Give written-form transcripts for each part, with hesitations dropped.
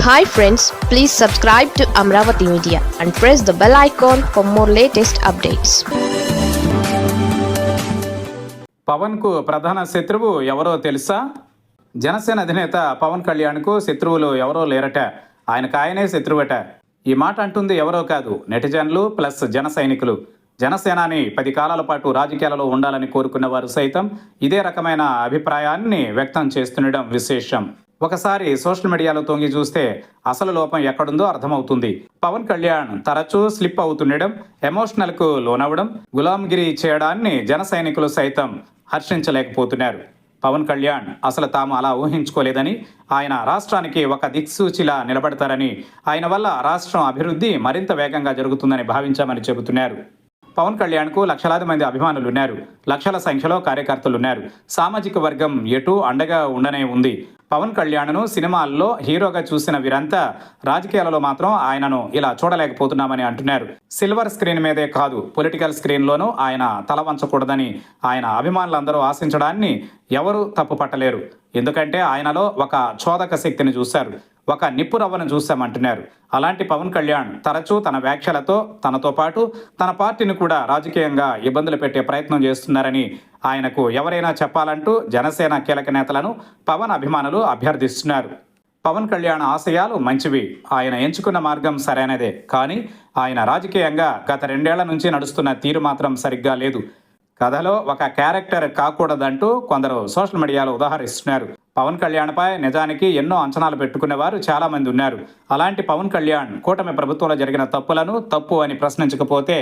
Hi friends, please subscribe to Amravati Media and press the bell icon for more latest updates. Pawan కు ప్రధాన శత్రువు ఎవరో తెలుసా? జనసేన అధినేత పవన్ కళ్యాణ్ కు శత్రువులు ఎవరో లేరట, ఆయనకు ఆయనే శత్రువట. ఈ మాట అంటుంది ఎవరో కాదు, నెటిజన్లు ప్లస్ జన సైనికులు. జనసేనాని 10 కాలాల పాటు రాజకీయాలలో ఉండాలని కోరుకున్న వారు సైతం ఇదే రకమైన అభిప్రాయాన్ని వ్యక్తం చేస్తుండడం విశేషం. ఒకసారి సోషల్ మీడియాలో తొంగి చూస్తే అసలు లోపం ఎక్కడుందో అర్థమవుతుంది. పవన్ కళ్యాణ్ తరచూ స్లిప్ అవుతుండడం, ఎమోషనల్కు లోనవడం, గులాంగిరి చేయడాన్ని జన సైనికులు సైతం హర్షించలేకపోతున్నారు. పవన్ కళ్యాణ్ అసలు తాము అలా ఊహించుకోలేదని, ఆయన రాష్ట్రానికి ఒక దిక్సూచిలా నిలబడతారని, ఆయన వల్ల రాష్ట్రం అభివృద్ధి మరింత వేగంగా జరుగుతుందని భావించామని చెబుతున్నారు. పవన్ కళ్యాణ్కు లక్షలాది మంది అభిమానులు ఉన్నారు, లక్షల సంఖ్యలో కార్యకర్తలు ఉన్నారు. సామాజిక వర్గం ఎటూ అండగా ఉండనే ఉంది. పవన్ కళ్యాణ్ను సినిమాల్లో హీరోగా చూసిన వీరంతా రాజకీయాలలో మాత్రం ఆయనను ఇలా చూడలేకపోతున్నామని అంటున్నారు. సిల్వర్ స్క్రీన్ మీదే కాదు, పొలిటికల్ స్క్రీన్లోనూ ఆయన తల వంచకూడదని ఆయన అభిమానులందరూ ఆశించడాన్ని ఎవరూ తప్పు పట్టలేరు. ఎందుకంటే ఆయనలో ఒక చోదక శక్తిని చూశారు, ఒక నిప్పు రవ్వను చూశామంటున్నారు. అలాంటి పవన్ కళ్యాణ్ తరచూ తన వ్యాఖ్యలతో తనతో పాటు తన పార్టీని కూడా రాజకీయంగా ఇబ్బందులు పెట్టే ప్రయత్నం చేస్తున్నారని ఆయనకు ఎవరైనా చెప్పాలంటూ జనసేన కీలక నేతలను పవన్ అభిమానులు అభ్యర్థిస్తున్నారు. పవన్ కళ్యాణ్ ఆశయాలు మంచివి, ఆయన ఎంచుకున్న మార్గం సరైనదే. కానీ ఆయన రాజకీయంగా గత 2 ఏళ్ల నుంచి నడుస్తున్న తీరు మాత్రం సరిగ్గా లేదు. కథలో ఒక క్యారెక్టర్ కాకూడదంటూ కొందరు సోషల్ మీడియాలో ఉదాహరిస్తున్నారు. పవన్ కళ్యాణ్పై నిజానికి ఎన్నో అంచనాలు పెట్టుకునేవారు చాలామంది ఉన్నారు. అలాంటి పవన్ కళ్యాణ్ కూటమి ప్రభుత్వంలో జరిగిన తప్పులను తప్పు అని ప్రశ్నించకపోతే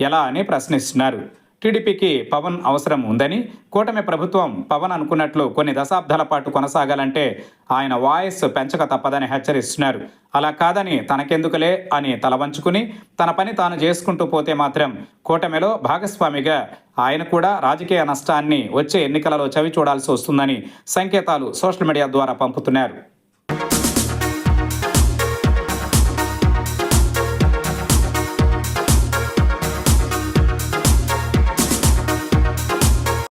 ఎలా అని ప్రశ్నిస్తున్నారు. టీడీపీకి పవన్ అవసరం ఉందని, కూటమి ప్రభుత్వం పవన్ అనుకున్నట్లు కొన్ని దశాబ్దాల పాటు కొనసాగాలంటే ఆయన వాయిస్ పెంచక తప్పదని హెచ్చరిస్తున్నారు. అలా కాదని తనకెందుకులే అని తలవంచుకుని తన పని తాను చేసుకుంటూ పోతే మాత్రం కూటమిలో భాగస్వామిగా ఆయన కూడా రాజకీయ నష్టాన్ని వచ్చే ఎన్నికలలో చవి చూడాల్సి వస్తుందని సంకేతాలు సోషల్ మీడియా ద్వారా పంపుతున్నారు.